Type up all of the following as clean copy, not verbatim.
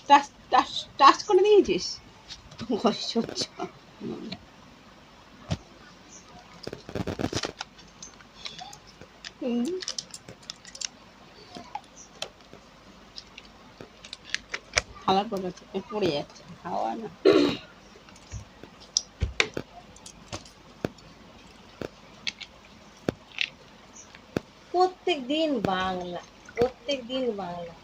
Touch touch touch করে দিয়েছিস খাওয়ার পর পড়ে যাচ্ছে খাওয়া না। প্রত্যেক দিন বাংলা, প্রত্যেক দিন বাংলা।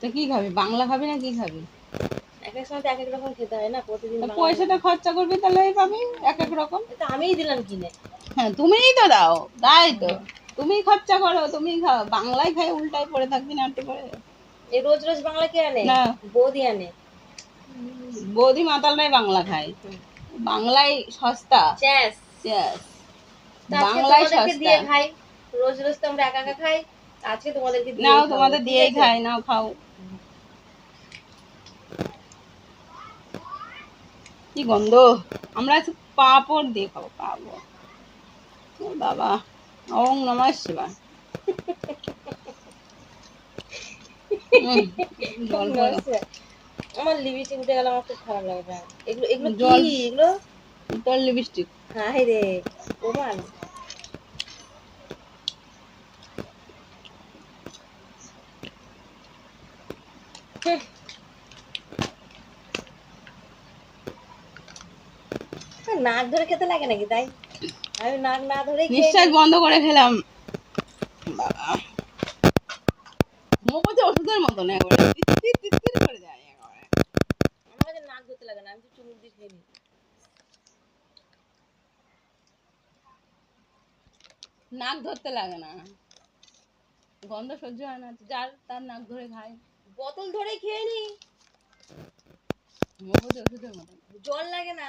তো কি খাবি, বাংলা খাবি না কি খাবি? এক এক সময় তো এক এক রকম খেতে হয় না, প্রতিদিন পয়সাটা খরচা করবি তাহলেই পাবি এক এক রকম। এটা আমিই দিলাম কিনে। হ্যাঁ তুমিই তো দাও, তাই তো তুমি খরচা করো, তুমি খাও, বাংলায় খাই উল্টায় পড়ে থাকবি না একটু করে। এই রোজ রোজ বাংলা কে আনে? না, বৌদি আনে। বৌদি মাতালরাই বাংলা খায়, বাংলায় সস্তা। চ্যাস Yes, বাংলায় সস্তা। দিয়ে খাই, রোজ রোজ তো আমরা একা একা খাই, আজকে তোমাদেরকে দিয়ে নাও, তোমাদের দিয়েই খাই, নাও খাও। কি গন্ধ! আমরা পাঁপড় দিয়ে খাবো, পাঁপড়। বাবা, ওম নমঃ শিবায়। আমার লিপস্টিক উঠে গেল, আমার খুব খারাপ লাগে। এগুলো এগুলো কি? এগুলো তোর লিপস্টিক? হাই রে ওমান। নাক ধরে খেতে লাগে নাকি? তাই আমি নাক না ধরে নিঃশ্বাস বন্ধ করে খেলাম। বাবা, মুখ হচ্ছে ওষুধের মতন, একবারে তিত্তির করে যায় একবারে। আমার কাছে নাক ধরতে লাগে না, আমি তো চুমুক দিয়ে খেয়ে নিই। নাক ধরতে লাগে না, গন্ধ সহ্য হয় না, যার তার নাক ধরে খায়। বোতল ধরে খেয়ে নি, মুখ হচ্ছে ওষুধের মতন, জল লাগে না।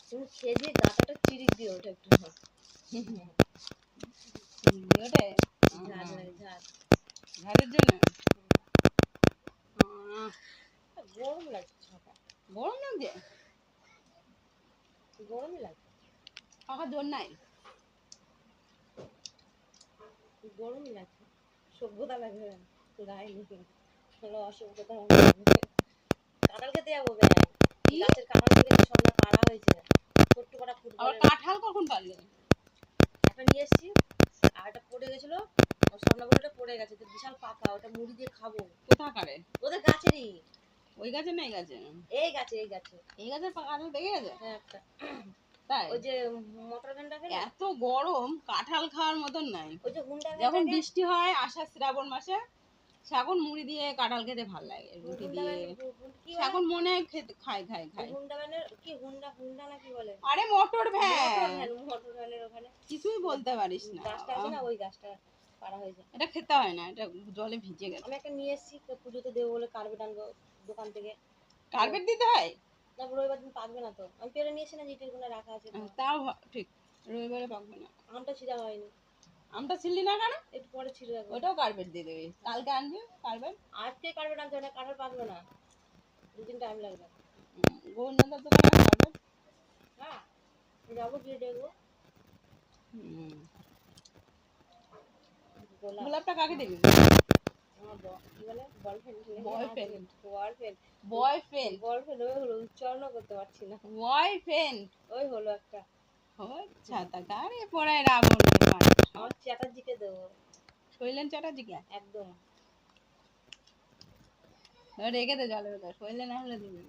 তুমি খেয়ে দিয়ে গাটাটা চিরিক দিয়ে ওঠে একটু। ওঠে ঝাঁজ লাগে, ঝাঁজ। ঘাড়ের জন্য। গরম লাগছে, গরম লাগছে, গরমই লাগছে, পাখার জোর নাই, গরমই লাগছে। সভ্যতা লাগবে গায়ে নিয়ে, অসভ্যতা। কাঁঠাল খেতে যাবো, গাছের কাঁঠাল থেকে সব পাড়া হয়েছে, ছোট্ট কটা ফুটবল। কাঁঠাল কখন পারলে? একটা নিয়ে এসছি, আর একটা পড়ে গেছিল, স্বর্ণগুলোটা পড়ে গেছে, তো বিশাল পাকা, ওটা মুড়ি দিয়ে খাবো। কোথাকারে? ওদের গাছেরই। ওই গাছে না এই গাছে? এই গাছে, এই গাছে। এই গাছের কাঁঠাল পেকে গেছে? হ্যাঁ একটা। তাই? ওই যে মটর ভ্যানটাকে, এত গরম কাঁঠাল খাওয়ার মতন নাই। ওই যে হুন্ডা, যখন বৃষ্টি হয় আষাঢ় শ্রাবণ মাসে, এখন মুড়ি দিয়ে কাঁঠাল খেতে ভালো লাগে, রুটি দিয়ে। এখন মনে হয় খেতে খাই হুন্ডা ভ্যানের কি, হুন্ডা হুন্ডা না কি বলে? আরে মোটর ভ্যান, মোটর ভ্যানের ওখানে কিছুই বলতে পারিস না। গাছটা আছে না, ওই গাছটা পাড়া হয়ে যায়। এটা খেতে হয় না, এটা জলে ভিজে গেছে। আমি একটা নিয়ে এসেছি, পুজোতে দেবো বলে, কার্পেট আনবো দোকান থেকে। কার্পেট দিতে হয় না, রবিবার দিন পাকবে না তো, আমি পেরে নিয়েছি না, যেটির কোনো রাখা আছে। তাও ঠিক, রবিবারে পাকবে না। আমটা ছিঁড়া হয়নি। আমটা ছিললি না কেন? একটু পরে ছিঁড়ে রাখবো। ওটাও কার্পেট দিয়ে দেবে, কালকে আনবি কার্পেট। আজকে কার্পেট আনতে হবে না, কাঁঠাল পাকবে না, দুদিন টাইম লাগবে। গোবিন্দদার দোকানে কার্পেট। হ্যাঁ যাবো, গিয়ে দেখবো। গোলাপটা কাকে দিবি? উচ্চারণ করতে পারছি না। বয়ফ্রেন্ড, ওই হলো একটা। ছাতা গাড়ি পড়ায় রাবণ। আমার চ্যাটার্জিকে দেবো। শৈলেন চ্যাটার্জিকে একদম রেখে দে জলের ভেতর, শৈলেন না হলে দিবি।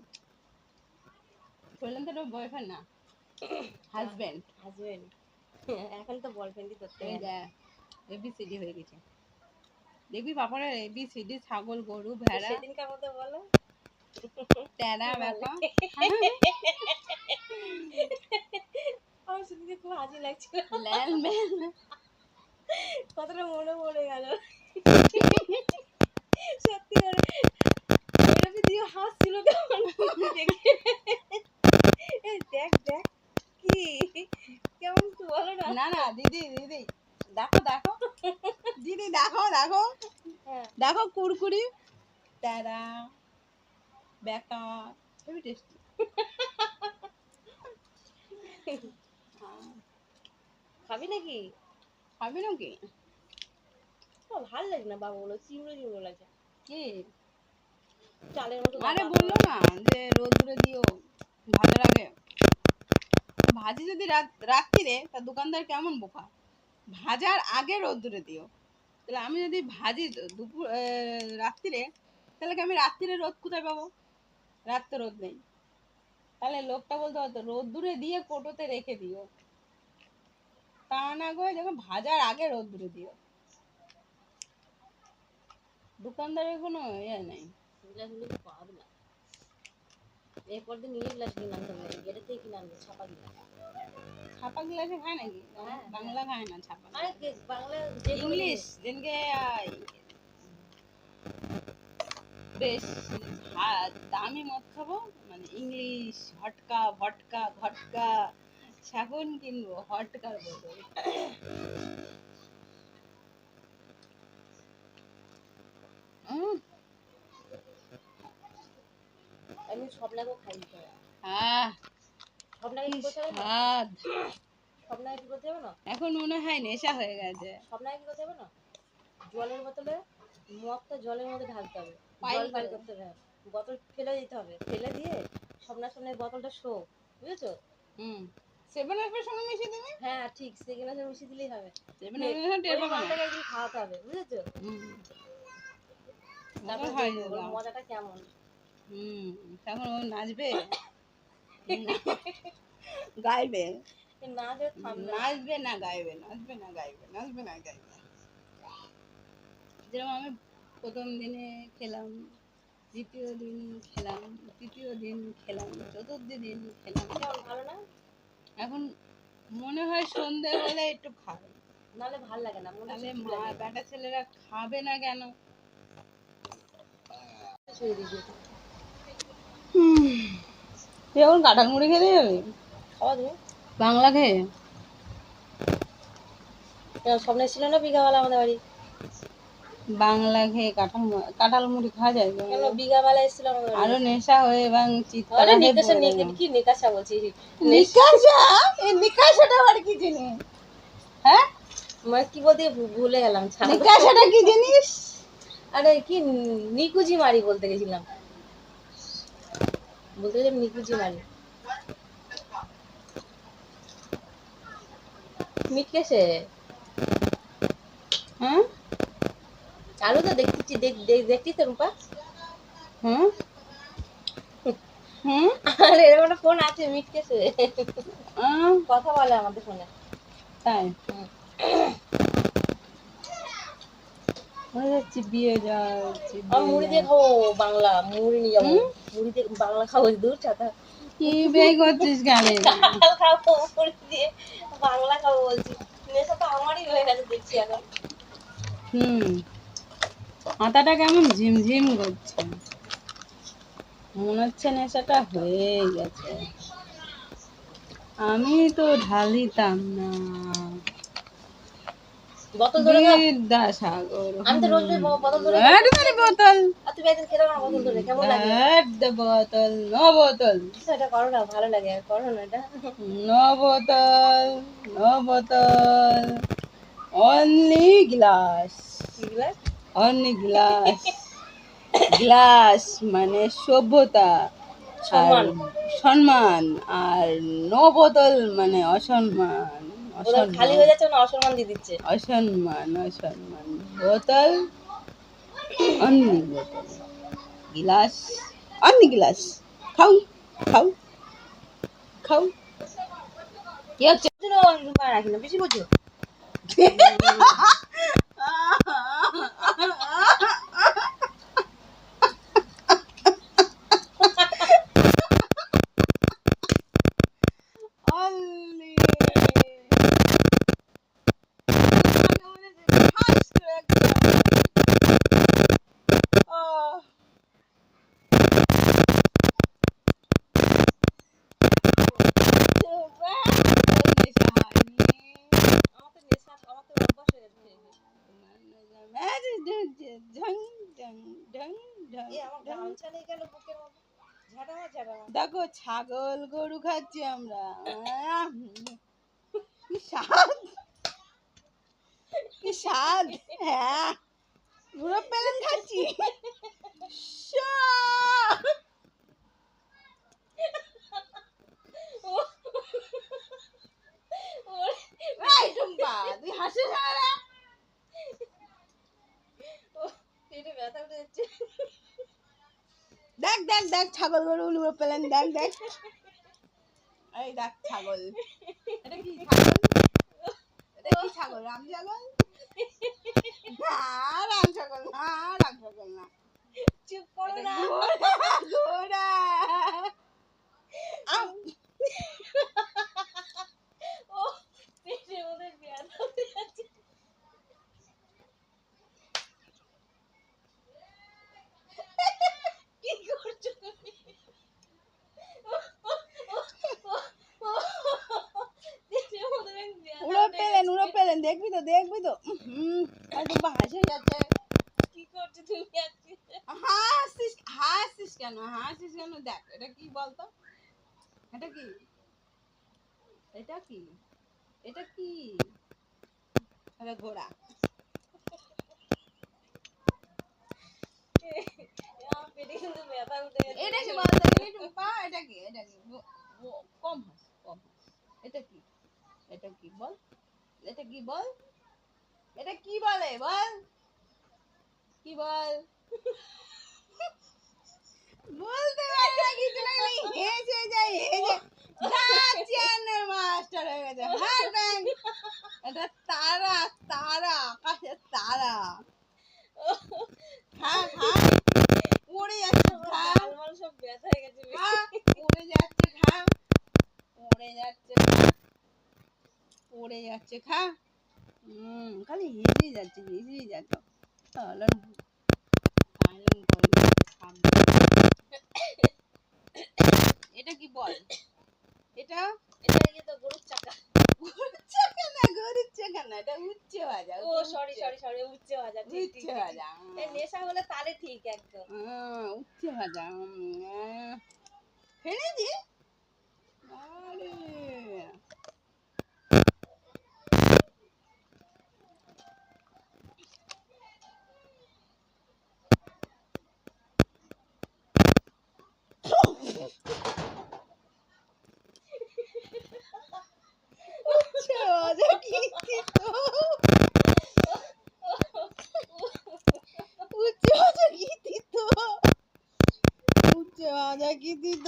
শৈলেন তো তোর বয়ফ্রেন্ড না, হাজবেন্ড। হাজবেন্ড এখন তো বয়ফ্রেন্ডই করতে হবে। এবিসিডি হয়ে গেছে, দেখবি পাপড়ের এবিসিডি, ছাগল গরু ভেড়া। সেদিনকার মতো বলো, টেরা ব্যাপা। আমার সেদিনকে খুব হাসি লাগছিল, কতটা মনে পড়ে গেল। সত্যি করে এরকম দিয়ে হাসছিল তখন দেখে। দেখ দেখ কি কেমন তো বলো না। না না দিদি দিদি দেখো দেখো, দিদি দেখো দেখো, দেখো কুরকুরি টেরা বেকা, হেভি টেস্টি। খাবি নাকি? খাবি নাকি? ভালো লাগে না বাবা, বলো চিমড়ে চিমড়ে লাগে, কি চালের মতো আরে দাবা বললো না যে রোদ্দুরে দিও ভাজার আগে। ভাজি যদি রাত্রিরে, তা দোকানদার কেমন বোকা, ভাজার আগে রোদ্দুরে দিও। তাহলে আমি যদি ভাজি দুপুর রাত্রিরে, তাহলে কি আমি রাত্রিরে রোদ কোথায় পাবো? রাত তো রোদ নেই। তাহলে লোকটা বলতে হতো রোদ্দুরে দিয়ে কোটোতে রেখে দিও, তা না করে যখন ভাজার আগে রোদ্দুরে দিও। দোকানদারের কোনো ইয়ে নেই। গ্লাসগুলো তো পাওয়া না, এরপর দিন নিয়ে গ্লাস কিনে আনতে হবে, গেটে থেকে কিনে আনবে ছাপা গ্লাস। ছাপা গ্লাসে খায় নাকি? হ্যাঁ, বাংলা খায় না ছাপা। আরে বাংলা যেগুলো ইংলিশ যেনকে বেশ দামি মদ খাবো, মানে ইংলিশ হটকা ভটকা ঘটকা, সেখন কিনবো হটকার বোতল। আমি স্বপ্নাকেও খাই দিতে হবে। আহ স্বপ্নাকে কি কি করতে হবে না, স্বাদ! স্বপ্নাকে কি করতে হবে না, এখন মনে হয় নেশা হয়ে গেছে। স্বপ্নাকে কি করতে হবে না, জলের বোতলে মদটা জলের মধ্যে ঢালতে হবে, পাইল জল বের করে। করতে হবে, বোতল ফেলে দিতে হবে, ফেলে দিয়ে স্বপ্নার সামনে বোতলটা শো, বুঝেছো? হুম, 7 আপের সঙ্গে মিশিয়ে দিবি। হ্যাঁ ঠিক, সেখানে মিশিয়ে দিলেই হবে। 7 টের ওই পাবো না। মাটাকে একদিন খাওয়াতে হবে, বুঝেছো? হুম, তারপরে হয় দেখবো ওর দাদা। মজাটা কেমন। হুম, তখন ও নাচবে, গাইবে। না যে থামবে না। নাচবে না গাইবে, নাচবে না গাইবে, নাচবে না গাইবে। যেরকম আমি প্রথম দিনে খেলাম, দ্বিতীয় দিন খেলাম, তৃতীয় দিন খেলাম, চতুর্থ দিন খেলাম। কেমন ভালো না? এখন মনে হয় সন্ধে হলে একটু খাবে। নাহলে ভাল লাগে না, মনে তাহলে শুদ্ধ মা লাগে। বেটা ছেলেরা খাবে না কেন? ছুঁয়ে দিয়েছি। তুই এখন কাঁঠাল মুড়ি খেতে যাবি খাওয়া তুমি? বাংলা খেয়ে? স্বপ্নে ছিল না বিঘাওয়ালা আমাদের বাড়ি? বাংলা খেয়ে কাঁঠাল মুড়ি খাওয়া যায় তো? কেন বিঘাওয়ালা এসেছিল আমাদের বাড়ি? আরো নেশা হয়ে এবং আরে চিৎকারে নিকাশা পড়ে গেল। কি নিকাশা বলছি, নিকাশা? এই নিকাশাটা আবার কি জিনিস? হ্যাঁ, মানে কি বলতে ভুলে গেলাম, ছাড়ো। নিকাশাটা কি জিনিস? আরে কি নিকুজি মারি বলতে গেছিলাম, বলতে গেছিলাম নিকুজি মারি। মিটকেছে। হ্যাঁ চালু তো দেখছি, দেখছি তো রূপা। হুম হুম আর এরকম একটা ফোন আছে মিটকেছে, আহ, কথা বলে আমাদের ফোনে। তাই হুম। মনে যাচ্ছে বিয়ে যায়, আমি মুড়ি দিয়ে খাবো, বাংলা মুড়ি নিয়ে যাবো, মুড়ি দিয়ে বাংলা খাবো, দূর চাতা। কি বেই করছিস কেন? কাঁঠাল খাবো মুড়ি দিয়ে, বাংলা খাবো বলছি। নেশা তো আমারই হয়ে গেছে দেখছি এখন। হুম, মাথাটা কেমন ঝিমঝিম করছে, মনে হচ্ছে নেশাটা হয়ে গেছে। আমি তো ঢালিতাম না। বোতল ধরে খাও। বিদ্যাসাগর। আমি তো রোজ রোজ বোতল ধরে খাই। বোতল। আর তুমি একদিন খেতে পারো বোতল ধরে, কেমন লাগে? বোতল, নো বোতল, এটা করো না, ভালো লাগে, করো না এটা। নো বোতল, নো বোতল, only glass, only glass. Glass মানে সভ্যতা আর সম্মান। সম্মান, আর নো বোতল মানে অসম্মান। বোতল খালি হয়ে যাচ্ছে না, অসম্মান দিয়ে দিচ্ছে। অসম্মান, অসম্মান। বোতল, অনলি বোতল, গ্লাস, অনলি গ্লাস। খাও, খাও, খাও। কি হচ্ছে? রাখি না, বেশি বুঝো। অনলি আমার তো নেশা, আমার তো অভ্যাস হয়ে গেছে। আমার গামছা নেই কেন বুকের মধ্যে, ঝাঁটামা ঝাঁটামা। দেখো ছাগল গরু খাচ্ছি আমরা, কি স্বাদ! কি স্বাদ। হ্যাঁ, পুরো প্লেন খাচ্ছি। এই টুম্পা, তুই হাসিস না রে? পেটে ব্যথা উঠে যাচ্ছে। দেখ দেখ দেখ ছাগল গরু উড়ে পেলেন, দেখ দেখ। এই দেখ ছাগল। এটা কি ছাগল? এটা কি ছাগল? রাম ছাগল? না, রাম ছাগল না, রাম ছাগল না। চুপ করো এটা না। ঘোড়া, ঘোড়া। আম। ও পেটের মধ্যে ব্যথা উঠে যাচ্ছে। কি করছো তুমি? পেটের মধ্যে ব্যথা উড়ে উঠে পেলেন, উড়ে গেছে। পেলেন, দেখবি তো, দেখবি তো। আর টুম্পা হাসি যাচ্ছে। কি করছো তুমি আজকে? হাসিস, হাসিস কেন? হাসিস কেন? দেখ, এটা কি বলতো? এটা কি? এটা কি? এটা কি? এটা ঘোড়া। আমার পেটে কিন্তু ব্যথা উঠে গেছে। এটা কি বলতো দেখি টুম্পা? এটা কি? এটা কি? কম হাস, কম হাস। এটা কি? এটা কি বল? এটা কি বল? এটা কি বলে বল? কি বল? বলতে পারে না কিছু, লাগলে হেসে যায়, হেসে। চ্যানেল মাস্টার হয়ে গেছে। হার ব্যাংক। এটা তারা, তারা, আকাশের তারা। খা, খা। পড়ে যাচ্ছে, আমার খা। গালমাল সব ব্যথা হয়ে গেছে। খা, পড়ে যাচ্ছে, খা। পড়ে যাচ্ছে, খা। পড়ে যাচ্ছে, খা। খালি হেসেই যাচ্ছে, হেসেই যাচ্ছে। তাহলে silent করে দিচ্ছে, থামবে। এটা কি বল? এটা এটা ইয়ে তো গরুর চাকা। গরুর চাকা না, গরুর চাকা না, এটা উচ্চে ভাজা। ও সরি সরি সরি, উচ্চে ভাজা। ঠিক ঠিক উচ্চে ঠিক। ভাজা। এই নেশা হলে তাহলে ঠিক একদম। উচ্চে ভাজা। ফেলেছি? আরে উচ্চে ভাজা কি তো? উচ্চে ভাজা কি দিত? উচ্চে ভাজা কি দিত?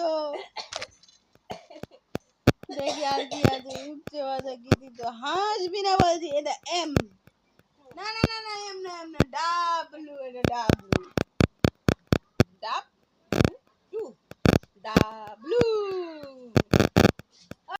দেখি আর কি আছে। উচ্চে ভাজা কি দিত? হাসবি না বলছি। এটা এম। না না না না, এম না, এম না,